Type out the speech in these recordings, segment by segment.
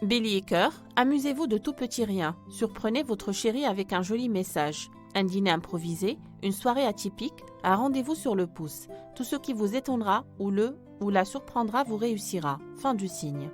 Bélier cœur, amusez-vous de tout petit rien. Surprenez votre chéri avec un joli message. Un dîner improvisé, une soirée atypique, un rendez-vous sur le pouce. Tout ce qui vous étonnera ou la surprendra vous réussira. Fin du signe.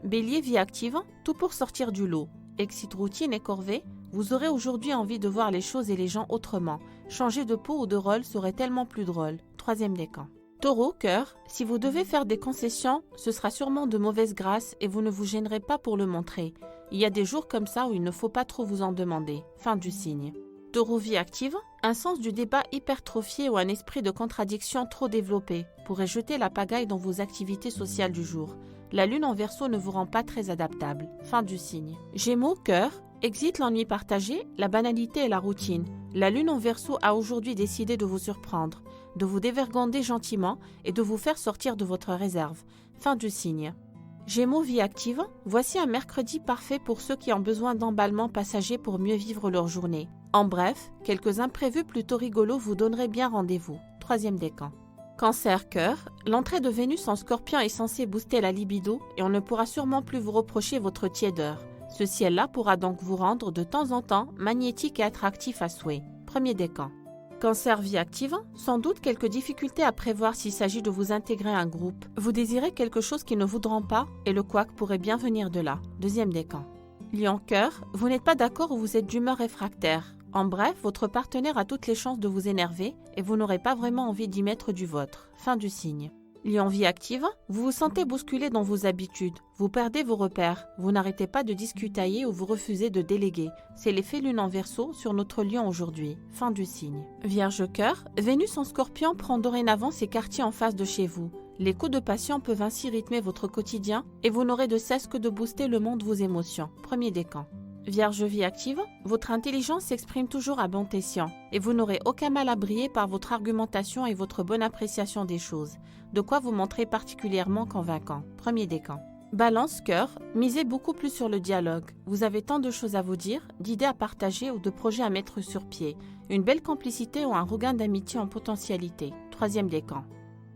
Bélier vie active, tout pour sortir du lot. Exit routine et corvée, vous aurez aujourd'hui envie de voir les choses et les gens autrement. Changer de peau ou de rôle serait tellement plus drôle. Troisième décan. Taureau, cœur, si vous devez faire des concessions, ce sera sûrement de mauvaise grâce et vous ne vous gênerez pas pour le montrer. Il y a des jours comme ça où il ne faut pas trop vous en demander. Fin du signe. Taureau vie active, un sens du débat hypertrophié ou un esprit de contradiction trop développé pourrait jeter la pagaille dans vos activités sociales du jour. La lune en Verseau ne vous rend pas très adaptable. Fin du signe. Gémeaux, cœur, exit l'ennui partagé, la banalité et la routine. La lune en Verseau a aujourd'hui décidé de vous surprendre, de vous dévergonder gentiment et de vous faire sortir de votre réserve. Fin du signe. Gémeaux vie active, voici un mercredi parfait pour ceux qui ont besoin d'emballement passager pour mieux vivre leur journée. En bref, quelques imprévus plutôt rigolos vous donneraient bien rendez-vous. Troisième décan. Cancer cœur, l'entrée de Vénus en Scorpion est censée booster la libido et on ne pourra sûrement plus vous reprocher votre tiédeur. Ce ciel-là pourra donc vous rendre de temps en temps magnétique et attractif à souhait. Premier décan. Cancer vie active, sans doute quelques difficultés à prévoir s'il s'agit de vous intégrer à un groupe. Vous désirez quelque chose qui ne vous rend pas et le couac pourrait bien venir de là. Deuxième décan. Lion cœur, vous n'êtes pas d'accord ou vous êtes d'humeur réfractaire. En bref, votre partenaire a toutes les chances de vous énerver et vous n'aurez pas vraiment envie d'y mettre du vôtre. Fin du signe. Lion vie active, vous vous sentez bousculé dans vos habitudes, vous perdez vos repères, vous n'arrêtez pas de discutailler ou vous refusez de déléguer. C'est l'effet lune en Verseau sur notre lion aujourd'hui. Fin du signe. Vierge cœur, Vénus en Scorpion prend dorénavant ses quartiers en face de chez vous. Les coups de passion peuvent ainsi rythmer votre quotidien et vous n'aurez de cesse que de booster le monde de vos émotions. Premier décan. Vierge vie active, votre intelligence s'exprime toujours à bon escient et vous n'aurez aucun mal à briller par votre argumentation et votre bonne appréciation des choses, de quoi vous montrer particulièrement convaincant. Premier décan. Balance cœur, misez beaucoup plus sur le dialogue. Vous avez tant de choses à vous dire, d'idées à partager ou de projets à mettre sur pied. Une belle complicité ou un regain d'amitié en potentialité. Troisième décan.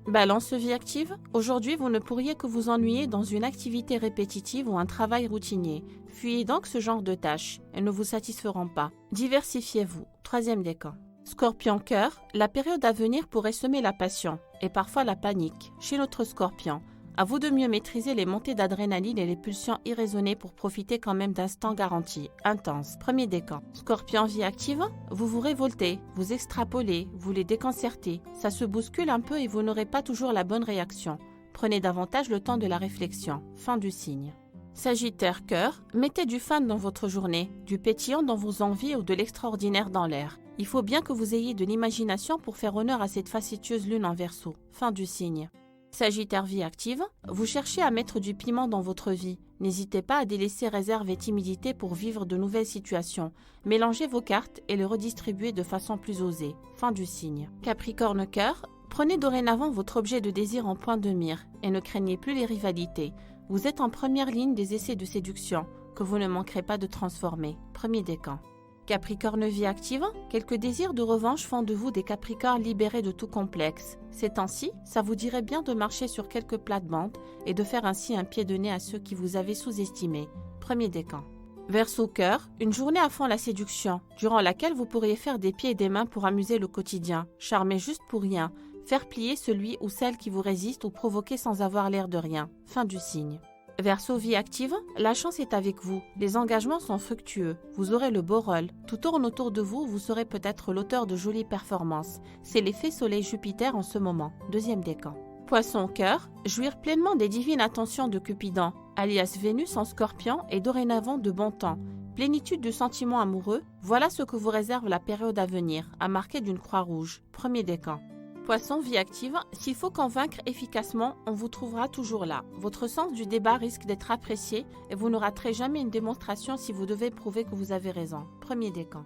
Balance vie active, aujourd'hui vous ne pourriez que vous ennuyer dans une activité répétitive ou un travail routinier. Fuyez donc ce genre de tâches, elles ne vous satisferont pas. Diversifiez-vous. Troisième décan. Scorpion cœur, la période à venir pourrait semer la passion et parfois la panique chez notre Scorpion. À vous de mieux maîtriser les montées d'adrénaline et les pulsions irraisonnées pour profiter quand même d'instants garantis, intenses. Premier décan. Scorpion vie active, vous vous révoltez, vous extrapolez, vous les déconcertez. Ça se bouscule un peu et vous n'aurez pas toujours la bonne réaction. Prenez davantage le temps de la réflexion. Fin du signe. Sagittaire cœur, mettez du fun dans votre journée, du pétillant dans vos envies ou de l'extraordinaire dans l'air. Il faut bien que vous ayez de l'imagination pour faire honneur à cette facétieuse lune en Verseau. Fin du signe. Sagittaire vie active, vous cherchez à mettre du piment dans votre vie. N'hésitez pas à délaisser réserve et timidité pour vivre de nouvelles situations. Mélangez vos cartes et les redistribuez de façon plus osée. Fin du signe. Capricorne cœur, prenez dorénavant votre objet de désir en point de mire et ne craignez plus les rivalités. Vous êtes en première ligne des essais de séduction que vous ne manquerez pas de transformer. Premier décan. Capricorne vie active, quelques désirs de revanche font de vous des Capricornes libérés de tout complexe. Ces temps-ci, ça vous dirait bien de marcher sur quelques plates-bandes et de faire ainsi un pied de nez à ceux qui vous avaient sous-estimé. Premier décan. Verseau cœur, une journée à fond la séduction, durant laquelle vous pourriez faire des pieds et des mains pour amuser le quotidien, charmer juste pour rien, faire plier celui ou celle qui vous résiste ou provoquer sans avoir l'air de rien. Fin du signe. Verseau vie active, la chance est avec vous, les engagements sont fructueux, vous aurez le beau rôle, tout tourne autour de vous, vous serez peut-être l'auteur de jolies performances. C'est l'effet Soleil-Jupiter en ce moment. Deuxième décan. Poisson cœur, jouir pleinement des divines attentions de Cupidon, alias Vénus en Scorpion est dorénavant de bon temps. Plénitude de sentiments amoureux, voilà ce que vous réserve la période à venir, à marquer d'une croix rouge. Premier décan. Poisson vie active, s'il faut convaincre efficacement, on vous trouvera toujours là. Votre sens du débat risque d'être apprécié et vous ne raterez jamais une démonstration si vous devez prouver que vous avez raison. Premier décan.